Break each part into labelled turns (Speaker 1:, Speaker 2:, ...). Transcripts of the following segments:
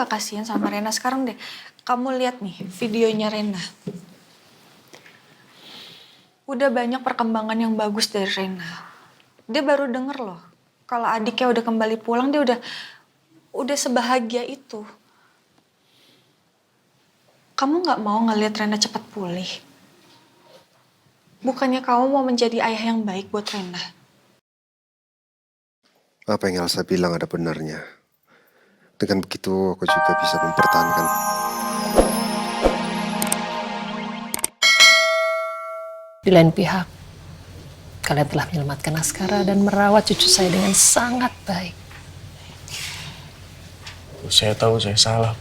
Speaker 1: nggak kasihan sama Rena? Sekarang deh, kamu lihat nih videonya Rena. Udah banyak perkembangan yang bagus dari Rena. Dia baru denger loh, kalau adiknya udah kembali pulang, dia udah sebahagia itu. Kamu nggak mau ngelihat Rena cepat pulih? Bukannya kamu mau menjadi ayah yang baik buat Rena?
Speaker 2: Apa yang Elsa bilang ada benarnya. Dengan begitu aku juga bisa mempertahankan.
Speaker 3: Di lain pihak, kalian telah menyelamatkan Askara dan merawat cucu saya dengan sangat baik.
Speaker 4: Saya tahu saya salah.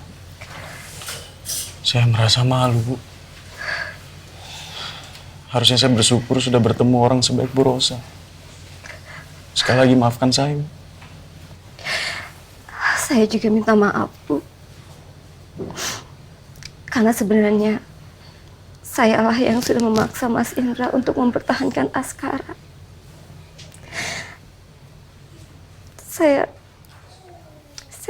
Speaker 4: Saya merasa malu, Bu. Harusnya saya bersyukur sudah bertemu orang sebaik Bu Rosa. Sekali lagi maafkan saya, Bu.
Speaker 5: Saya juga minta maaf, Bu. Karena sebenarnya sayalah yang sudah memaksa Mas Indra untuk mempertahankan Askara. Saya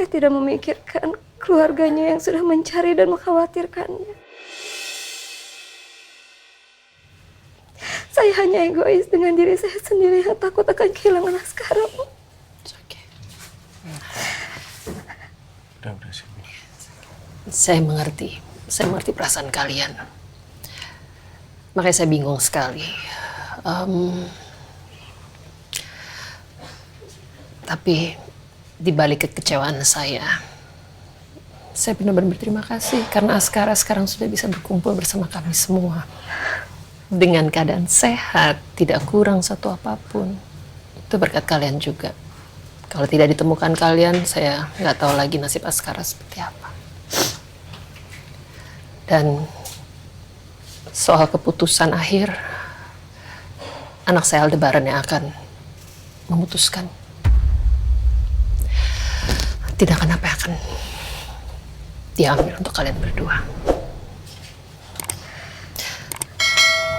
Speaker 5: tidak memikirkan keluarganya yang sudah mencari dan mengkhawatirkannya. Saya hanya egois dengan diri saya sendiri yang takut akan kehilangan Askara, Bu.
Speaker 4: Udah sih, Bu.
Speaker 3: Saya mengerti perasaan kalian. Makanya saya bingung sekali. Tapi di balik kekecewaan saya benar-benar berterima kasih karena Askara sekarang sudah bisa berkumpul bersama kami semua. Dengan keadaan sehat, tidak kurang satu apapun. Itu berkat kalian juga. Kalau tidak ditemukan kalian, saya nggak tahu lagi nasib Askara seperti apa. Dan soal keputusan akhir, anak saya Aldebaran yang akan memutuskan. Tindakan apa yang akan diambil untuk kalian berdua.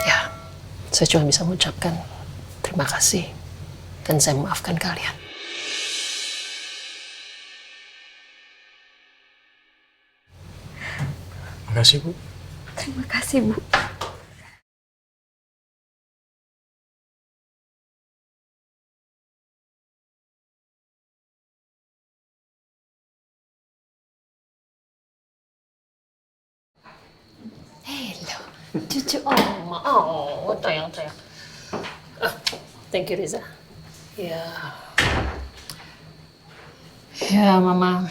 Speaker 3: Ya, saya cuma bisa mengucapkan terima kasih dan saya memaafkan kalian.
Speaker 4: Makasih, Bu.
Speaker 5: Terima kasih, Bu.
Speaker 3: Hello, cucu oma. Oh, sayang. Thank you, Riza. Ya, Mama.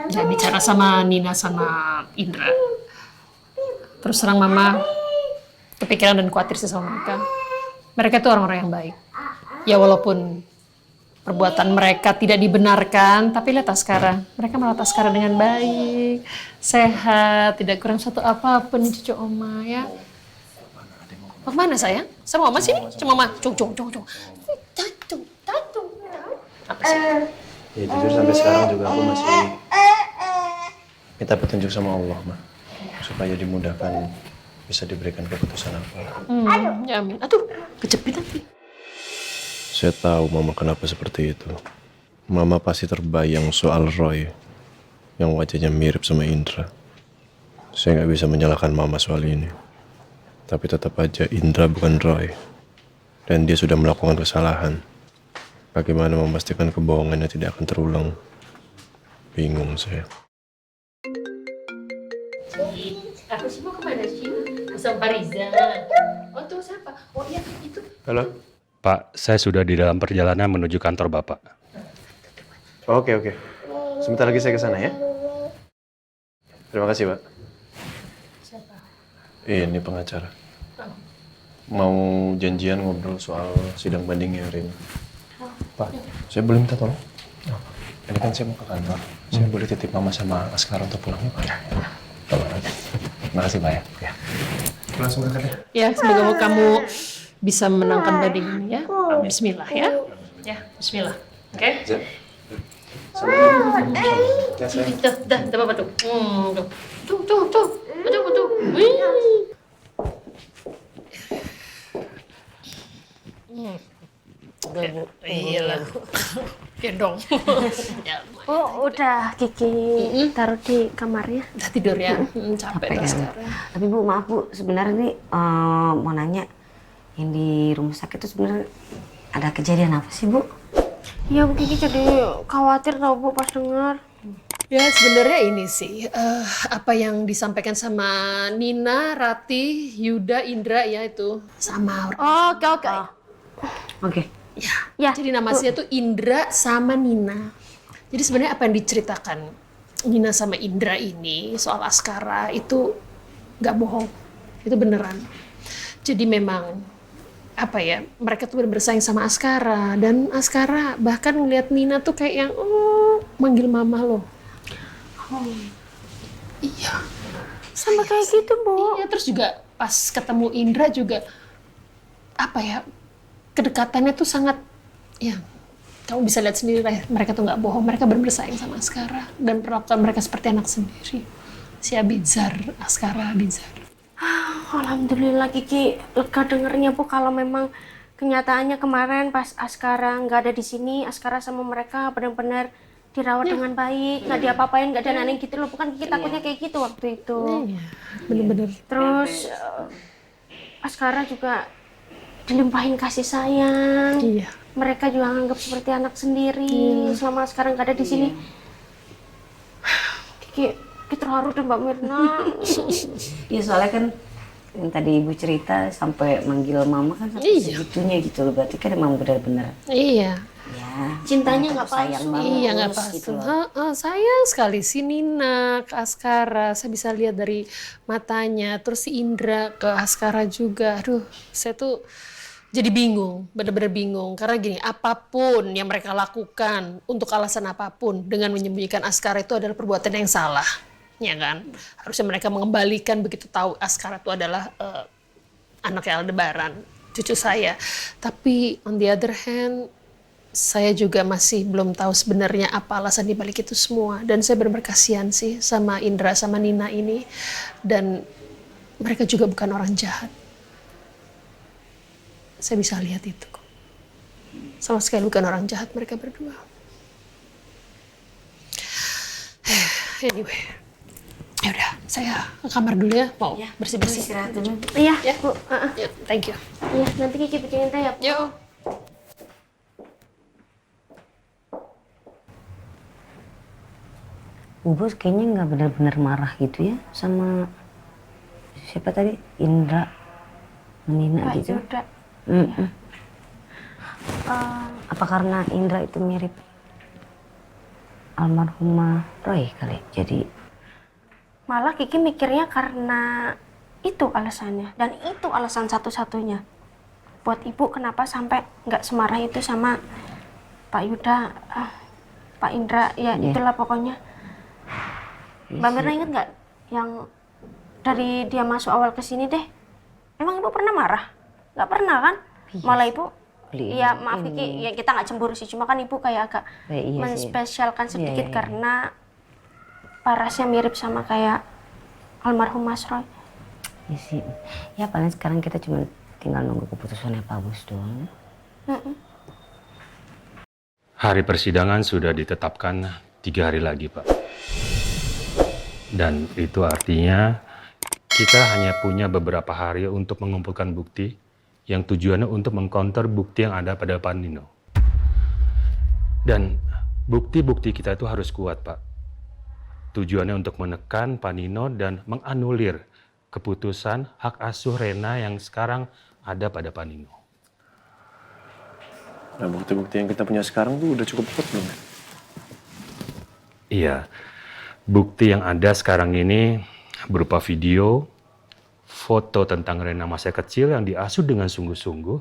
Speaker 3: Saya bicara sama Nina sama Indra. Terus terang Mama kepikiran dan khawatir sih sama mereka. Mereka itu orang-orang yang baik. Ya walaupun perbuatan mereka tidak dibenarkan, tapi lihat Askara. Mereka merawat Askara dengan baik, sehat, tidak kurang satu apapun cucu Oma ya. Mau kemana sayang? Sama Oma sini? Cuma Oma. Cung. Tatu. Apa sih?
Speaker 4: Ya jujur sampai sekarang juga aku masih minta petunjuk sama Allah, Ma. Supaya dimudahkan bisa diberikan keputusan apa.
Speaker 3: Ya amin. Aduh, kejepit nanti.
Speaker 4: Saya tahu Mama kenapa seperti itu. Mama pasti terbayang soal Roy yang wajahnya mirip sama Indra. Saya nggak bisa menyalahkan Mama soal ini. Tapi tetap aja Indra bukan Roy. Dan dia sudah melakukan kesalahan. Bagaimana memastikan kebohongannya tidak akan terulang? Bingung saya.
Speaker 3: Aku sih mau kemana sih? Sama Pak Riza. Oh tuh siapa? Oh iya itu.
Speaker 4: Halo?
Speaker 6: Pak, saya sudah di dalam perjalanan menuju kantor Bapak.
Speaker 4: Oke. Sebentar lagi saya ke sana ya. Terima kasih, Pak.
Speaker 3: Siapa?
Speaker 4: Ini pengacara. Mau janjian ngobrol soal sidang bandingnya hari ini. Pak, saya boleh minta tolong? Ini kan saya mau ke kantor. Saya boleh titip Mama sama Askara untuk pulang ya, Pak? Tolong aja. Terima kasih, Pak ya. Langsung berangkat ya.
Speaker 3: Ya, semoga kamu bisa menangkan banding ini ya. Bismillah ya. Ya, bismillah. Oke? Dah, apa tuh? Tuh. Aduh. Wih.
Speaker 7: Bu.
Speaker 3: Iya lah. Gendong. Ya,
Speaker 7: Oh, udah Kiki taruh di kamarnya.
Speaker 3: udah tidur ya. Capek dah
Speaker 8: ya.
Speaker 3: sekarang.
Speaker 8: Tapi Bu, maaf Bu, sebenarnya nih mau nanya, yang di rumah sakit itu sebenarnya ada kejadian apa sih Bu?
Speaker 7: Iya Bu, Kiki jadi khawatir tau Bu pas dengar.
Speaker 3: Ya sebenarnya ini sih apa yang disampaikan sama Nina, Rati, Yuda, Indra ya itu sama orang.
Speaker 7: Oh, oke.
Speaker 8: Oke.
Speaker 7: Ya.
Speaker 3: Jadi namanya tuh Indra sama Nina. Jadi sebenarnya apa yang diceritakan Nina sama Indra ini soal Askara itu nggak bohong, itu beneran. Jadi memang apa ya, mereka tuh bener-bener sayang sama Askara dan Askara bahkan ngeliat Nina tuh kayak yang manggil mama loh. Iya.
Speaker 7: Sama kayak gitu Bu.
Speaker 3: Iya, terus juga pas ketemu Indra juga apa ya, kedekatannya tuh sangat ya, kamu bisa lihat sendiri lah, mereka tuh nggak bohong, mereka benar-benar sayang sama Askara dan perlakuan mereka seperti anak sendiri. Si Abizar, Askara Abizar.
Speaker 7: Alhamdulillah Kiki lega dengernya Bu, kalau memang kenyataannya kemarin pas Askara nggak ada di sini, Askara sama mereka benar-benar dirawat dengan baik, nggak diapa-apain, nggak ada naneng gitu loh. Bukan Kiki takutnya kayak gitu waktu itu.
Speaker 3: Iya, bener-bener.
Speaker 7: Terus Askara juga dilimpahin kasih sayang.
Speaker 3: Iya.
Speaker 7: Mereka juga anggap seperti anak sendiri. Selama Askara nggak ada di sini, Kiki terharu deh Mbak Mirna.
Speaker 8: Iya soalnya kan yang tadi Ibu cerita sampai manggil mama kan sampai segitunya gitu loh. Berarti kan emang benar-benar
Speaker 3: Iya.
Speaker 8: ya
Speaker 7: Cintanya nggak
Speaker 8: sayang
Speaker 7: palsu.
Speaker 8: banget.
Speaker 3: Iya nggak
Speaker 8: tulus
Speaker 3: palsu.
Speaker 8: gitu loh.
Speaker 3: Sayang sekali si Nina ke Askara. Saya bisa lihat dari matanya. Terus si Indra ke Askara juga. Aduh, saya tuh jadi bingung, bener-bener bingung. Karena gini, apapun yang mereka lakukan untuk alasan apapun dengan menyembunyikan Askara itu adalah perbuatan yang salah, ya kan? Harusnya mereka mengembalikan begitu tahu Askara itu adalah anaknya Aldebaran, cucu saya. Tapi on the other hand, saya juga masih belum tahu sebenarnya apa alasan dibalik itu semua. Dan saya benar-benar kasihan sih sama Indra sama Nina ini. Dan mereka juga bukan orang jahat. Saya bisa lihat itu kok. Sama sekali bukan orang jahat mereka berdua. Anyway, ya udah, saya ke kamar dulu ya, mau bersih-bersih.
Speaker 8: Istirahat dulu.
Speaker 7: Iya,
Speaker 3: Ya.
Speaker 7: Bu.
Speaker 3: Ya, thank you.
Speaker 7: Iya, nanti Kiki bikinin teh ya, Bu.
Speaker 3: Yo.
Speaker 8: Bu Bos kayaknya nggak benar-benar marah gitu ya sama siapa tadi, Indra, Nina
Speaker 7: Pak
Speaker 8: gitu.
Speaker 7: Yuda.
Speaker 8: Apa karena Indra itu mirip almarhumah Roy kali? Jadi
Speaker 7: Malah Kiki mikirnya karena itu alasannya. Dan itu alasan satu-satunya buat Ibu kenapa sampai nggak semarah itu sama Pak Yuda, Pak Indra, ya itulah pokoknya. Mbak Mirna inget nggak yang dari dia masuk awal ke sini deh? Emang Ibu pernah marah? Nggak pernah kan? Malah Ibu, ya maaf Kiki, ya kita nggak cemburu sih, cuma kan Ibu kayak agak menspesialkan sedikit karena parasnya mirip sama kayak almarhum Mas Roy.
Speaker 8: ya sih, ya paling sekarang kita cuma tinggal nunggu keputusannya Pak Bos doang.
Speaker 6: Hari persidangan sudah ditetapkan 3 hari lagi, Pak. Dan itu artinya kita hanya punya beberapa hari untuk mengumpulkan bukti yang tujuannya untuk mengcounter bukti yang ada pada Pak Nino. Dan bukti-bukti kita itu harus kuat, Pak. Tujuannya untuk menekan Pak Nino dan menganulir keputusan hak asuh Rena yang sekarang ada pada Pak Nino.
Speaker 4: Nah, bukti-bukti yang kita punya sekarang tuh udah cukup kuat belum?
Speaker 6: Iya, bukti yang ada sekarang ini berupa video, foto tentang Rena masa kecil yang diasuh dengan sungguh-sungguh,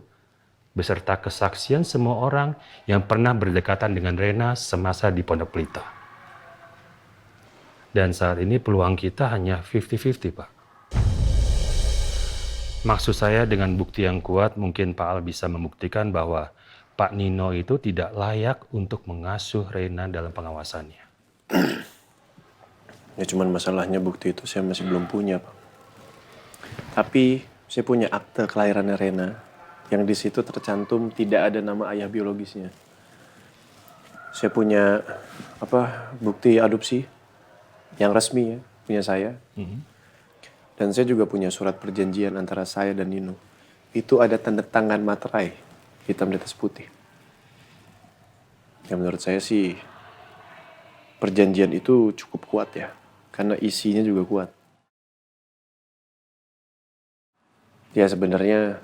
Speaker 6: beserta kesaksian semua orang yang pernah berdekatan dengan Rena semasa di Pondok Pelita. Dan saat ini peluang kita hanya 50-50, Pak. Maksud saya dengan bukti yang kuat mungkin Pak Al bisa membuktikan bahwa Pak Nino itu tidak layak untuk mengasuh Rena dalam pengawasannya.
Speaker 4: Ya cuman masalahnya bukti itu saya masih belum punya, Pak. Tapi saya punya akte kelahirannya Rena yang di situ tercantum tidak ada nama ayah biologisnya. Saya punya bukti adopsi yang resmi ya, punya saya. Dan saya juga punya surat perjanjian antara saya dan Nino. Itu ada tanda tangan materai, hitam di atas putih. Ya menurut saya sih perjanjian itu cukup kuat ya, karena isinya juga kuat. Ya sebenarnya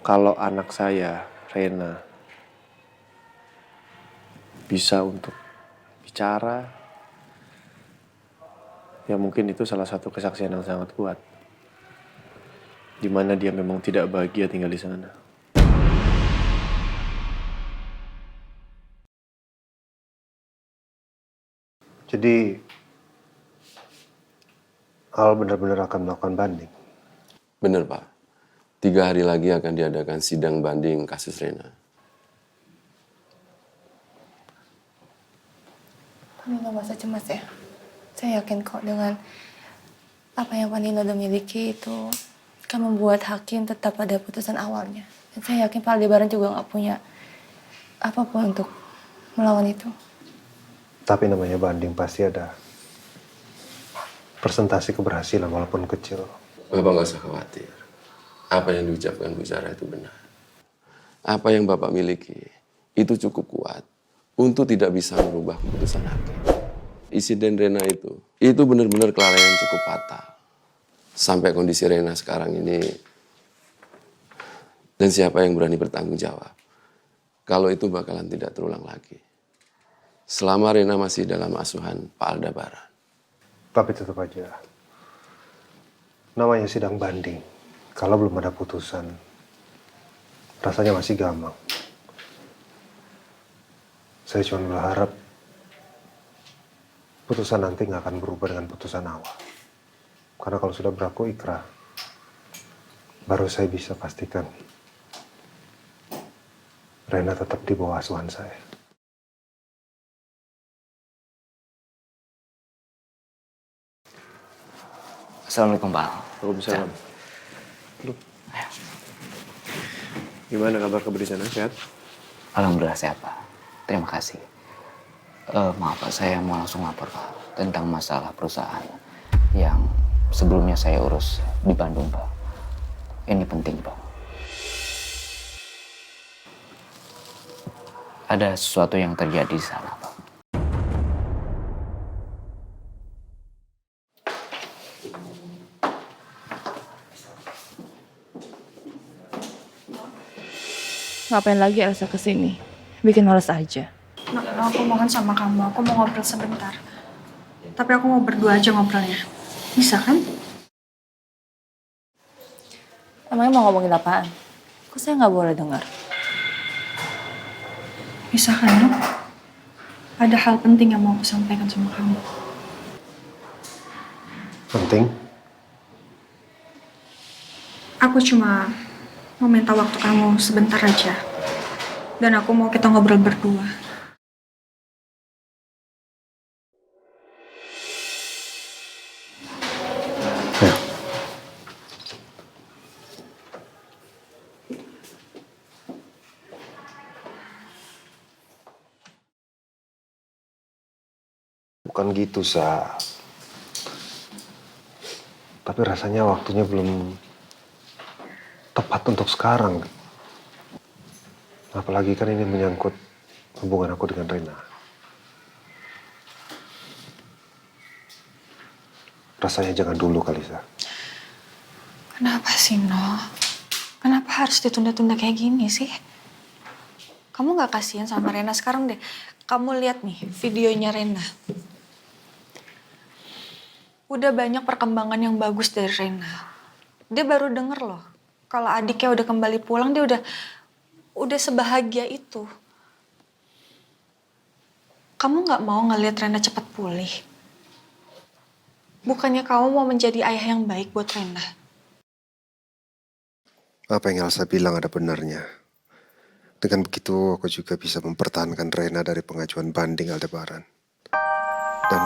Speaker 4: kalau anak saya, Rena, bisa untuk bicara, ya mungkin itu salah satu kesaksian yang sangat kuat. Di mana dia memang tidak bahagia tinggal di sana.
Speaker 2: Jadi, Al benar-benar akan melakukan banding.
Speaker 9: Benar, Pak. 3 hari lagi akan diadakan sidang banding kasus Rena.
Speaker 5: Pak Nino nggak usah cemas ya. Saya yakin kok dengan apa yang Pak Nino udah miliki itu akan membuat hakim tetap pada putusan awalnya. Dan saya yakin Pak Aldebaran juga nggak punya apapun untuk melawan itu.
Speaker 2: Tapi namanya banding pasti ada persentase keberhasilan walaupun kecil.
Speaker 9: Bapak nggak usah khawatir. Apa yang diucapkan Bu Sarah itu benar. Apa yang Bapak miliki itu cukup kuat untuk tidak bisa merubah keputusan hakim. Insiden Rena itu benar-benar kelalaian cukup fatal. Sampai kondisi Rena sekarang ini, dan siapa yang berani bertanggung jawab kalau itu bakalan tidak terulang lagi. Selama Rena masih dalam asuhan Pak Aldebaran.
Speaker 2: Tapi tetap aja, namanya sidang banding. Kalau belum ada putusan, rasanya masih gampang. Saya cuma berharap putusan nanti nggak akan berubah dengan putusan awal. Karena kalau sudah berlaku ikrah, baru saya bisa pastikan Rena tetap di bawah asuhan saya.
Speaker 10: Assalamualaikum Pak.
Speaker 2: Waalaikumsalam. Gimana kabar di sana? Sehat?
Speaker 10: Alhamdulillah sehat Pak. Terima kasih. Maaf Pak, saya mau langsung lapor Pak tentang masalah perusahaan yang sebelumnya saya urus di Bandung Pak. Ini penting Pak. Ada sesuatu yang terjadi di sana Pak.
Speaker 5: Ngapain lagi Elsa kesini? Bikin males aja.
Speaker 1: Nah, aku mohon sama kamu, aku mau ngobrol sebentar. Tapi aku mau berdua aja ngobrolnya. Bisa kan?
Speaker 5: Emangnya mau ngomongin apaan? Kok saya nggak boleh dengar?
Speaker 1: Bisa kan, Dok? Ada hal penting yang mau aku sampaikan sama kamu.
Speaker 2: Penting?
Speaker 1: Aku cuma mau minta waktu kamu sebentar aja. Dan aku mau kita ngobrol berdua.
Speaker 2: Ya. Bukan gitu, Sa. Tapi rasanya waktunya belum tepat untuk sekarang. Apalagi kan ini menyangkut hubungan aku dengan Rena. Rasanya jangan dulu kali, Sa.
Speaker 1: Kenapa sih, No? Kenapa harus ditunda-tunda kayak gini sih? Kamu gak kasihan sama Rena sekarang deh. Kamu lihat nih videonya Rena. Udah banyak perkembangan yang bagus dari Rena. Dia baru denger loh. Kalau adiknya udah kembali pulang, dia udah sebahagia itu. Kamu gak mau ngelihat Rena cepat pulih? Bukannya kamu mau menjadi ayah yang baik buat Rena?
Speaker 2: Apa yang Elsa bilang ada benarnya. Dengan begitu aku juga bisa mempertahankan Rena dari pengajuan banding Aldebaran. Dan